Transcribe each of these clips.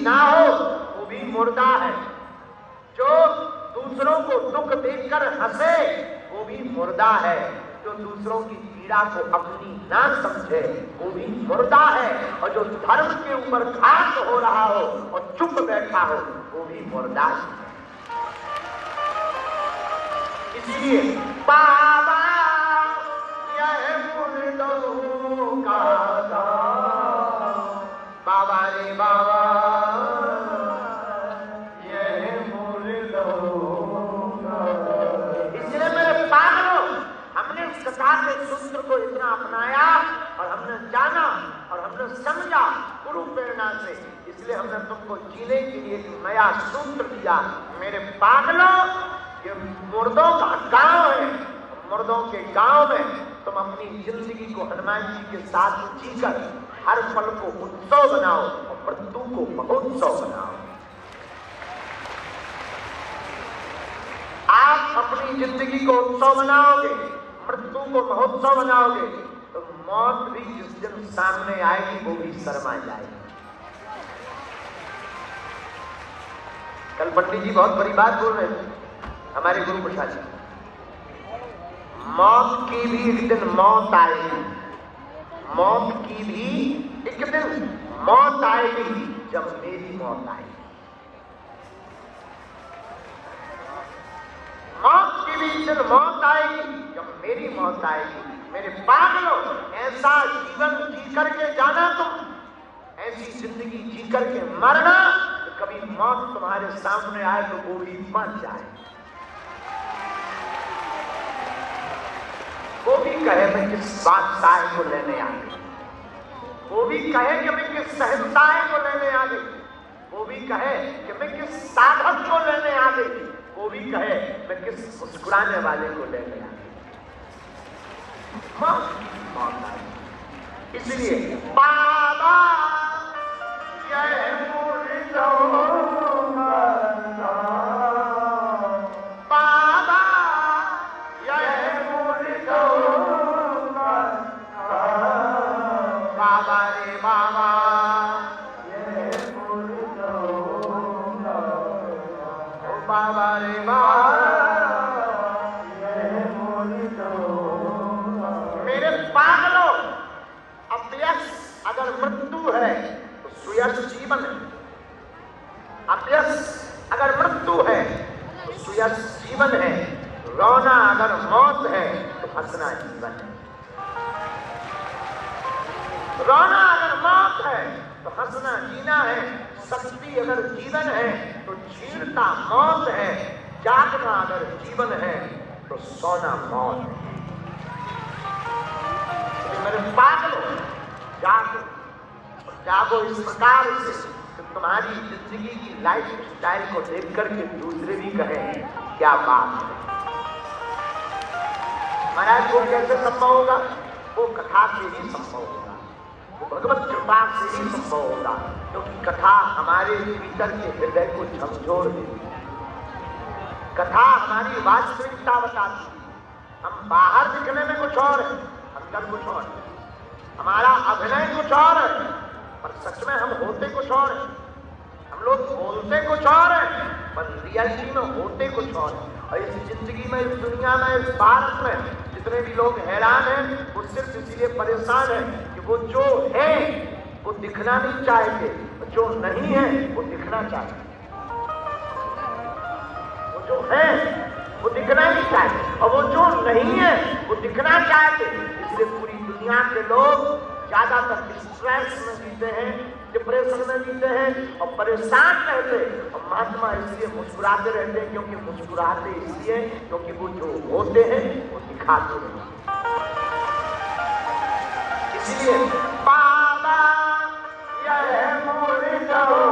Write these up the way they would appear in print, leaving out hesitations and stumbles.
ना हो वो भी मुर्दा है। जो दूसरों को दुख देखकर हंसे वो भी मुर्दा है। जो दूसरों की पीड़ा को अपनी ना समझे वो भी मुर्दा है। और जो धर्म के ऊपर घात हो रहा हो और चुप बैठा हो वो भी मुर्दा है। इसलिए बाबा यह मुर्दों का गाँव, बाबा रे बाबा यह मुर्दों का। इसलिए मेरे पागलों, हमने इस कथा के सूत्र को इतना अपनाया और हमने जाना और हमने समझा गुरु प्रेरणा से, इसलिए हमने तुमको जीने के लिए एक नया सूत्र दिया। मेरे पागलों, ये मुर्दों का गांव है। मुर्दों के गांव में तुम अपनी जिंदगी को हनुमान जी के साथ जीकर हर पल को उत्सव बनाओ और मृत्यु को महोत्सव बनाओ। आप अपनी जिंदगी को उत्सव बनाओगे, मृत्यु को महोत्सव बनाओगे, तो मौत भी जिस दिन सामने आएगी वो भी शर्मा जाएगी। कल पंडित जी बहुत बड़ी बात बोल रहे थे हमारे गुरु प्रसाद जी। मौत की भी एक दिन मौत आएगी, मौत की भी एक दिन मौत आएगी जब मेरी मौत आएगी। मौत की भी एक दिन मौत आएगी जब मेरी मौत आएगी। मेरे पागलों, ऐसा जीवन जी करके जाना तुम, ऐसी जिंदगी जी करके मरना तो कभी मौत तुम्हारे सामने आए तो वो भी मर जाए। वो भी कहे मैं किस बादशाह को लेने आ गई, वो भी कहे कि मैं किस शहंशाह को लेने आ गई, वो भी कहे कि मैं किस साधक को लेने आ गई, वो भी कहे मैं किस मुस्कुराने वाले को लेने आ गई। मौत आई। इसलिए बाबा यह मुर्दों मृत्यु है तो सुयश जीवन है। अपयश अगर मृत्यु है तो सुयश जीवन है। रोना अगर मौत है तो हंसना जीवन है। रोना अगर मौत है तो हंसना जीना है। शक्ति अगर जीवन है तो क्षीणता मौत है। जागना अगर जीवन है तो सोना मौत है। मेरे पागलों, जागो, जागो इस प्रकार से कि तुम्हारी जिंदगी की लाइफ स्टाइल को देख करके दूसरे भी कहें क्या बात है। महाराज वो कैसे संभव होगा? वो कथा से ही संभव होगा, वो भगवत कृपा से ही संभव होगा, क्योंकि कथा हमारे भीतर के हृदय को झकझोर देती है। कथा हमारी वास्तविकता बताती है। हम बाहर दिखने में कुछ और है, अंदर कुछ और है। हमारा अभिनय कुछ और है, पर सच में हम होते कुछ और हैं। हम लोग बोलते कुछ और हैं, पर रियलिटी में होते कुछ और हैं। और इस जिंदगी में, इस दुनिया में, इस भारत में जितने भी लोग हैरान हैं वो सिर्फ इसीलिए परेशान हैं कि वो जो है वो दिखना नहीं चाहते, जो नहीं है वो दिखना चाहते। वो जो है वो दिखना नहीं चाहते और वो जो नहीं है वो दिखना चाहते। इसलिए पूरी दुनिया के लोग ज्यादातर स्ट्रेस में जीते हैं, डिप्रेशन में जीते हैं और परेशान रहते हैं। और महात्मा इसलिए मुस्कुराते रहते हैं, क्योंकि मुस्कुराते इसलिए क्योंकि वो जो होते हैं वो दिखाते हैं। इसलिए बाबा यह मुर्दों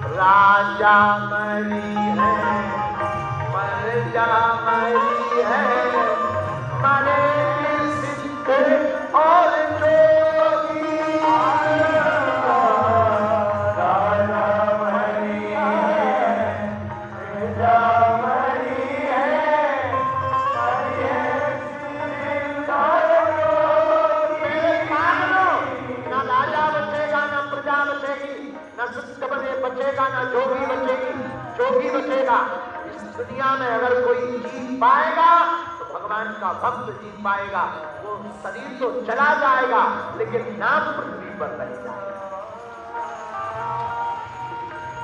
राजा मरी है पर जा मरी है मरे सिख और जोगी राजा मरी है बचेगा ना जोगी बचेगी, जोगी बचेगा। इस दुनिया में अगर कोई जीत पाएगा तो भगवान का भक्त जीत पाएगा। वो शरीर तो चला जाएगा लेकिन नाम पृथ्वी पर रह जाएगा।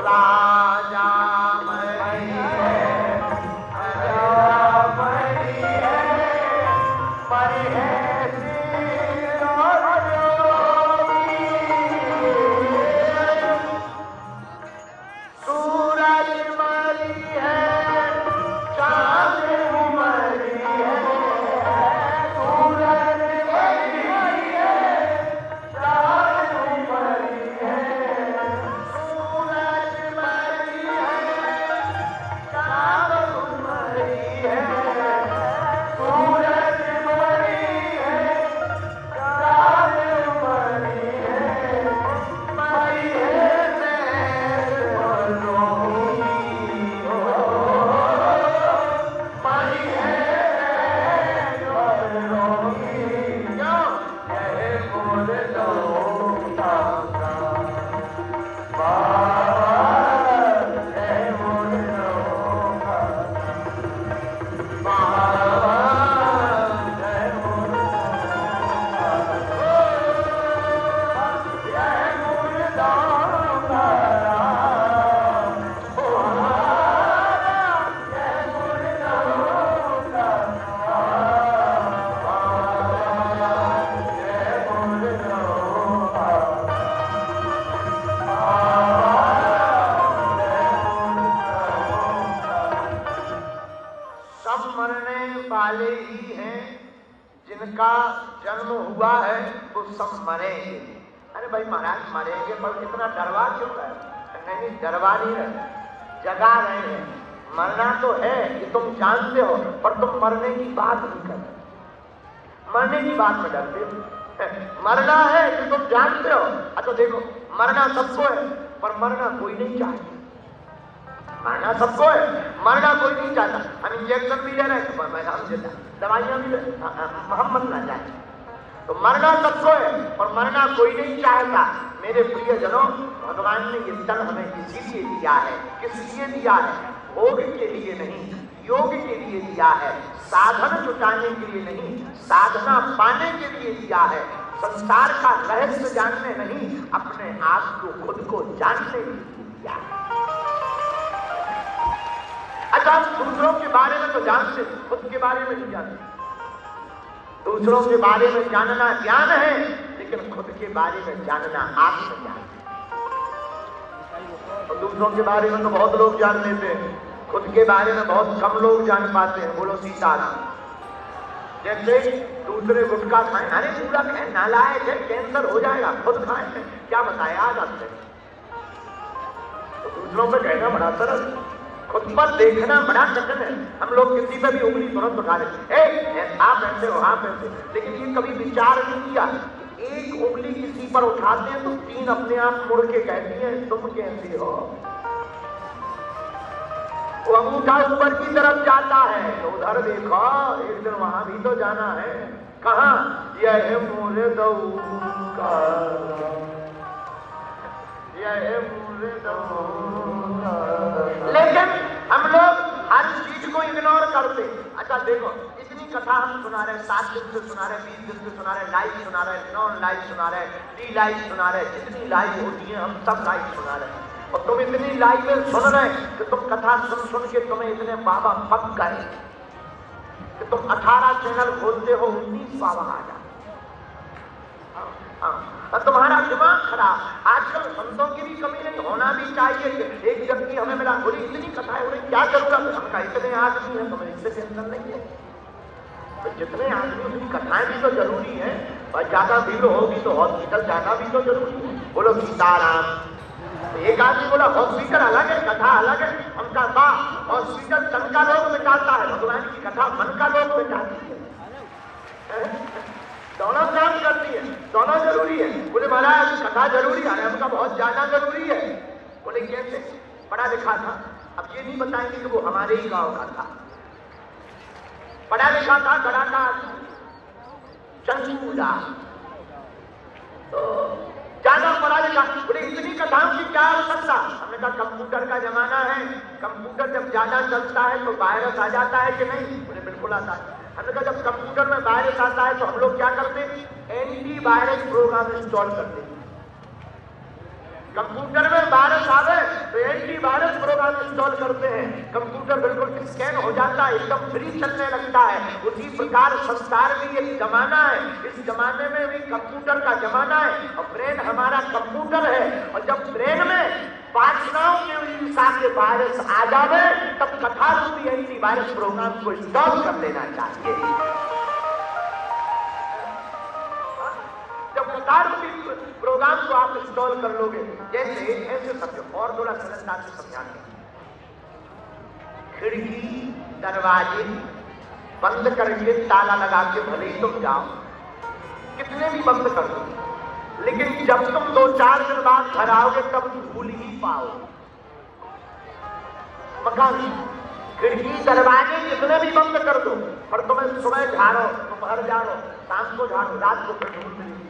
राजा मरी है मरी है जिनका जन्म हुआ है वो सब मरेंगे। अरे भाई महाराज मरेंगे पर इतना डरवा क्यों रहे? नहीं, डरवा नहीं रहे, जगा रहे हैं। मरना तो है ये तुम जानते हो पर तुम मरने की बात नहीं करते, मरने की बात में डरते हो। मरना है कि तुम जानते हो। अच्छा देखो, मरना सबको है पर मरना कोई नहीं चाहता। मरना सबको है, मरना कोई नहीं चाहता। हम इंजेक्शन भी ले रहे हैं पर मैं दवाइयां भी हम मरना चाहते। तो मरना सबको है और मरना कोई नहीं चाहता। मेरे प्रियजनों, भगवान ने ये तन हमें इसीलिए दिया है। किस लिए दिया है? भोग के लिए नहीं, योग के लिए दिया है। साधन जुटाने के लिए नहीं, साधना पाने के लिए दिया है। संसार का रहस्य जानने नहीं, अपने आप को खुद को जानने के लिए दिया है। अच्छा, दूसरों के बारे में तो जानते, खुद के बारे में नहीं जानते। दूसरों के बारे में जानना ज्ञान है लेकिन खुद के बारे में जानना आत्मज्ञान है। और दूसरों के बारे में तो बहुत लोग जान लेते हैं, खुद के बारे में बहुत कम लोग जान पाते हैं। बोलो सीताराम। जैसे दूसरे गुटखा खाएं, अरे पूरा खाएं, नालायक है, कैंसर हो जाएगा, खुद खाएं, क्या बताए आज आपसे। तो दूसरों पर कहना बड़ा सरल, खुद पर देखना बड़ा कठिन है। हम लोग किसी पे भी उंगली तुरंत उठा लेते, आप ऐसे हो, आप ऐसे। लेकिन ये कभी विचार नहीं किया, एक उंगली किसी पर उठाते हैं तो 3 अपने आप मुड़ के कहती हैं तुम कैसे हो। वो अंगूठा ऊपर की तरफ जाता है तो उधर देखो, एक दिन वहां भी तो जाना है। कहां? यह मोरे दऊ का, यह मोरे दऊ। लेकिन हम लोग हर चीज को इग्नोर करते। अच्छा देखो, इतनी कथा हम सुना रहे, 7 दिन से सुना रहे, 20 दिन से सुना रहे, लाइव सुना रहे, नॉन लाइव सुना रहे, डी लाइव सुना रहे, जितनी लाइव होती है हम सब लाइव सुना रहे। और तुम इतनी लाइव सुन रहे कि तुम कथा सुन सुन के तुम्हें इतने बाबा पक गए कि तुम 18 चैनल खोलते हो, 19 बाबा आ जाते। तुम्हारा दिमाग खराब। आजकल संतों की भी कमी नहीं, होना भी चाहिए। एक व्यक्ति हमें मिला, बोली इतनी कथाएं हो रही, क्या जरूरत है? हमका इतने आदमी है, तुम्हें इससे टेंशन नहीं है। तो जितने आदमी उतनी कथाएं भी तो जरूरी है। और ज्यादा भीड़ होगी तो हॉस्पिटल जाना भी तो जरूरी है। बोलो सीताराम। एक आदमी बोला हॉस्पिटल अलग है, कथा अलग है। हमका बा हॉस्पिटल तन का रोग मिटाता है, भगवान की कथा मन का रोग मिटाती है। दोनों काम करती है, दोनों जरूरी है। बोले महाराज कथा जरूरी है, हमका बहुत ज्यादा जरूरी है। बोले कैसे? पढ़ा लिखा था। अब ये नहीं बताएंगे कि वो हमारे ही गांव का था, पढ़ा लिखा था, बड़ा था, चंचूला, तो ज्यादा पढ़ा लिखा। बोले इतनी कथाओं की क्या आवश्यकता? हमने कहा कंप्यूटर का जमाना है, कंप्यूटर जब ज्यादा चलता है तो वायरस आ जाता है कि नहीं? बोले बिल्कुल आता है। हमने कहा जब कंप्यूटर में वायरस आता है तो हम लोग क्या करते हैं? एंटी वायरस प्रोग्राम इंस्टॉल करते हैं। कंप्यूटर में वायरस आवे तो एंटी वायरस प्रोग्राम इंस्टॉल करते हैं, कंप्यूटर बिल्कुल स्कैन हो जाता है, एकदम फ्री चलने लगता है। उसी प्रकार संसार भी एक जमाना है, इस जमाने में भी कंप्यूटर का जमाना है और ब्रेन हमारा कंप्यूटर है। और जब ब्रेन में वासनाओं के हिसाब से वायरस आ जावे तब कथा रूपी एंटी वायरस प्रोग्राम को इंस्टॉल कर लेना चाहिए। जब कथा रूपी प्रोग्राम को आप इंस्टॉल कर लोगे, जैसे ऐसे समझो और थोड़ा सरलता से समझाते हैं। खिड़की दरवाजे बंद करके ताला लगा के भले ही तुम जाओ, कितने भी बंद कर दो, लेकिन जब तुम 2-4 दिन बाद घर आओगे तब भूल ही पाओ। मकान खिड़की दरवाजे कितने भी बंद कर दो, पर तुम्हें सुबह झाड़ो, दोपहर झाड़ो, शाम को झाड़ो, रात को फिर धूल मिलेगी।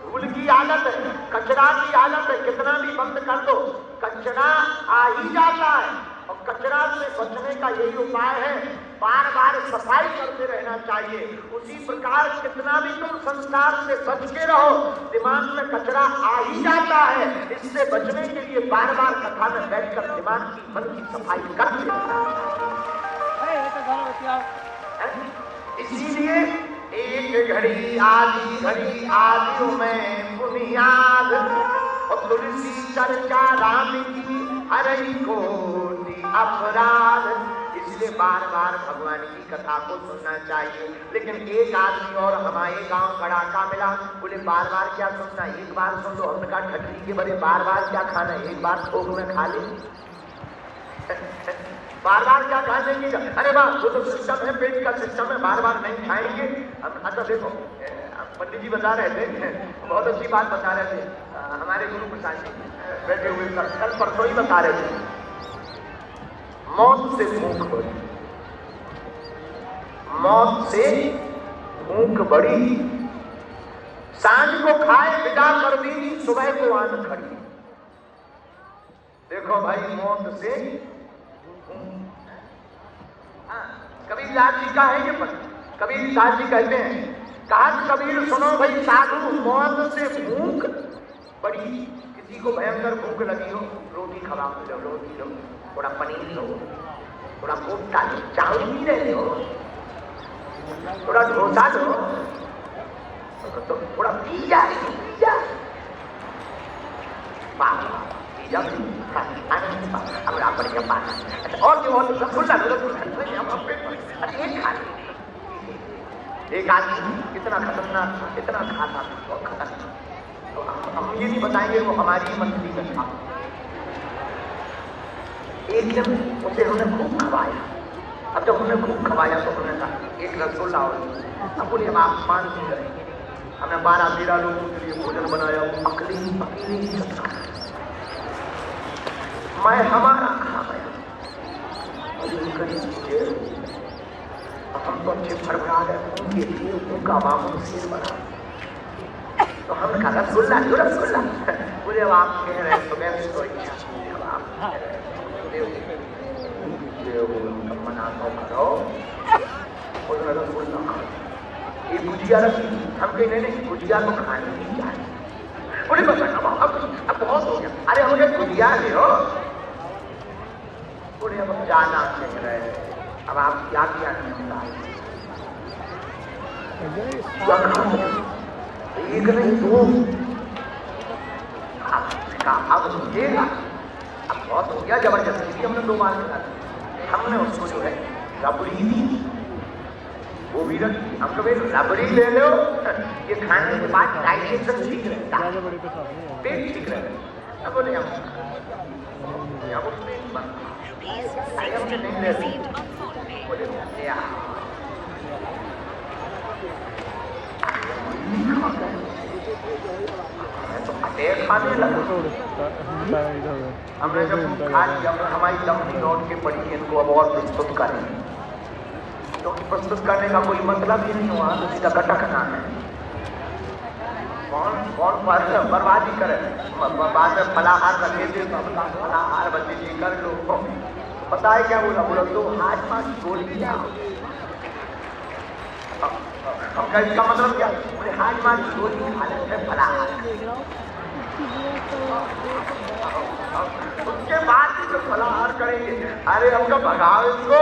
धूल की आदत है, कचरा की आदत है, कितना भी बंद कर दो कचरा आ ही जाता है। और कचरा से बचने का यही उपाय है, बार बार सफाई करते रहना चाहिए। उसी प्रकार कितना भी तुम संसार से बच के रहो, दिमाग में कचरा आ ही जाता है। इससे बचने के लिए बार बार कथा में बैठकर दिमाग की मन की सफाई करते रहना चाहिए। इसीलिए एक घड़ी आदि में बुनियाद और तुलसी चर्चा राम की हरई कोटि अपराध। इसलिए बार बार भगवान की कथा को सुनना चाहिए। लेकिन एक आदमी और हमारे गांव कड़ाका मिला, बोले बार बार क्या सुनना, एक बार सुन लो। हमने कहा ठंडी के बड़े बार बार क्या खाना, एक बार थोक में खा ले, बार बार क्या खाने की? अरे वाह, वो तो सिस्टम है, पेट का सिस्टम है, बार बार नहीं खाएंगे। अच्छा देखो, पंडित जी बता रहे थे, बहुत अच्छी बात बता रहे थे, हमारे गुरु प्रसाद जी बैठे हुए कल परसों ही बता रहे थे, मौत से भूख बढ़ी, मौत से भूख बढ़ी, सांझ को खाए विदा कर दी, सुबह को आन खड़ी। देखो भाई, मौत से कबीरदास जी का है ये पद। कबीरदास जी कहते हैं, कहा कबीर सुनो भाई साधु, मौत से भूख बड़ी। किसी को भयंकर भूख लगी हो, रोटी खवा लो, रोटी लो, थोड़ा पनीर लो, थोड़ा कोफ्ता लो, चावल भी रहे हो, थोड़ा डोसा लो, तो थोड़ा पिज्जा और रसगुल्ला एक आदमी कितना खतरनाक था, इतना खाता था, खतरनाक। तो हम ये नहीं बताएंगे वो हमारी मंत्री में था। एक दिन उसे उन्होंने खूब खवाया। अब जब उन्होंने खूब खवाया तो उन्होंने कहा एक रसगुल्ला और। अब बोले हम आप मान नहीं करेंगे, हमने 12-13 लोगों के लिए भोजन बनाया, अकेले सबका मैं हमारा खा गया। हम तो अच्छे फरफरा गए, उनके लिए उनका मामूल से बड़ा। तो हमने कहा रसगुल्ला जो रसगुल्ला, बोले अब आप कह रहे हैं तो मैं उसको इच्छा मना तो करो, उन्होंने रसगुल्ला खाया। एक गुजिया रखी, हम कहीं नहीं गुजिया तो खानी नहीं चाहिए। बोले बस अब बहुत हो गया, अरे मुझे गुजिया ले हो। बोले अब जाना कह रहे हैं, अब आप क्या नहीं होता, एक नहीं दो, अब सुनिएगा, अब बहुत हो गया, जबरदस्ती भी हमने 2 बार खिला दी। हमने उसको जो है रबड़ी दी, वो भी रखी। हम कभी रबड़ी ले लो, ये खाने के बाद डाइजेशन ठीक रहता है, पेट ठीक रहता है। अब बोले हम उसने नहीं ले बोले तो अटैक खाने लगा। हमने जब खा लिया हमारी लंबी लौट के पड़ी इनको अब और प्रस्तुत करें, क्योंकि प्रस्तुत करने का कोई मतलब ही नहीं हुआ, इसका कटकना है। कौन बर्बादी करे, बाद में फलाहार रखे थे, फलाहार बच्चे लेकर लो। पता है क्या बोला? बोला तो हाजमा की गोली क्या? हम इसका मतलब क्या? बोले हाजमा की गोली खा लेते फलाहार, उसके बाद जो फलाहार करेंगे। अरे हमका भगाओ इसको,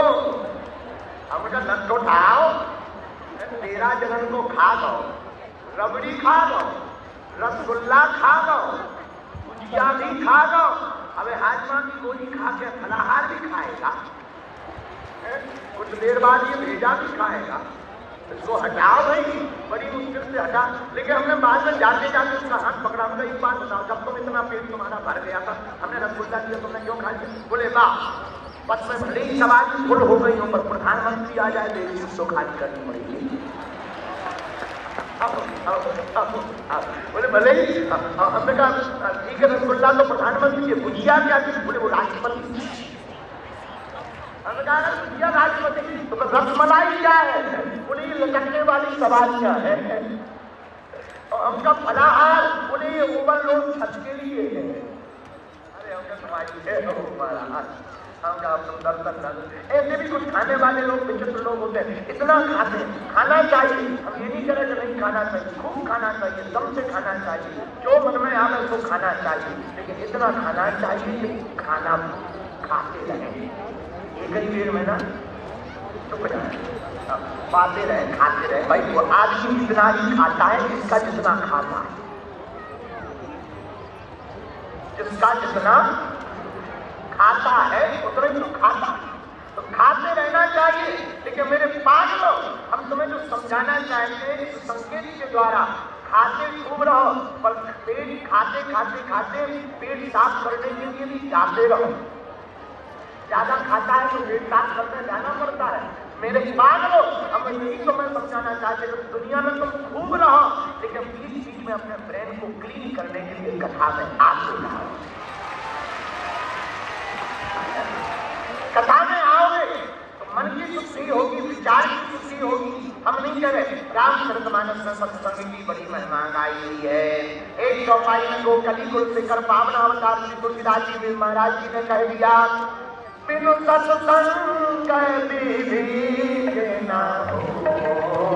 हमका लट उठाओ, 13 जनन को खा दो, रबड़ी खा दो, रसगुल्ला खा दो, गुजिया भी खा दो। अबे हाजमा की गोली खा के फलाहार भी खाएगा, कुछ देर बाद ये भेजा भी खाएगा। इसको हटाओ भाई, बड़ी मुश्किल से हटा। लेकिन हमने बाद में जाते जाते उसका हाथ पकड़ा। हमने एक बात बताओ, जब तुम इतना पेट तुम्हारा भर गया था, हमने रसगुल्ला दिया, तुमने क्यों खा लिया? बोले वाह, बस में भले ही सवारी फुल हो गई हूँ, पर प्रधानमंत्री आ जाए देश उसको खाली करनी पड़ेगी। बोले भले ही हमने कहा ठीक है रसगुल्ला तो प्रधानमंत्री है, गुजिया क्या थी? बोले वो राष्ट्रपति। हमने कहा गुजिया राष्ट्रपति, तो रसमलाई क्या है? बोले ये लटकने वाली सवारियां है। और हमका फलाहार बोले ये ओवरलोड छत के लिए है। अरे हमका सवारी है महाराज, हमका दर्शन। ऐसे भी कुछ खाने वाले लोग विचित्र लोग होते हैं, इतना खाते हैं। खाना चाहिए, हम ये नहीं करें कि नहीं खाना चाहिए, खूब खाना चाहिए, दम से खाना चाहिए, जो मन में आवे उसको खाना चाहिए, लेकिन इतना खाना चाहिए कि खाना खाते रहें। एक ही देर में ना रुक जाए, बातें रहे, खाते रहे। भाई वो आदमी जितना ही खाता है, इसका जितना खाता है, जिसका जितना खाता है उतना ही तो खाता है। तो खाते रहना चाहिए। लेकिन मेरे पागलों, हम तुम्हें जो समझाना चाहते हैं इस संकेत के द्वारा, खाते खूब रहो, पर पेट खाते खाते खाते पेट साफ करने के लिए भी जाते रहो। ज्यादा खाता है तो पेट साफ करने जाना पड़ता है। मेरे पागलों, हम यही तो मैं समझाना चाहते हैं, दुनिया में तुम खूब रहो, लेकिन बीच बीच में अपने ब्रेन को क्लीन करने के लिए कथा में आते रहो। कथा में आओगे तो मन की शुद्धि होगी, विचार की शुद्धि होगी। हम नहीं कह रहे, रामचरितमानस में सत्संग की बड़ी महिमा गाई हुई है। एक चौपाई में गो कलिकुल से कर पावन अवतार श्री तुलसीदास जी महाराज जी ने कह दिया, बिनु सत्संग विधि न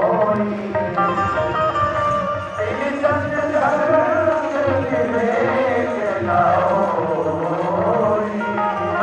होई।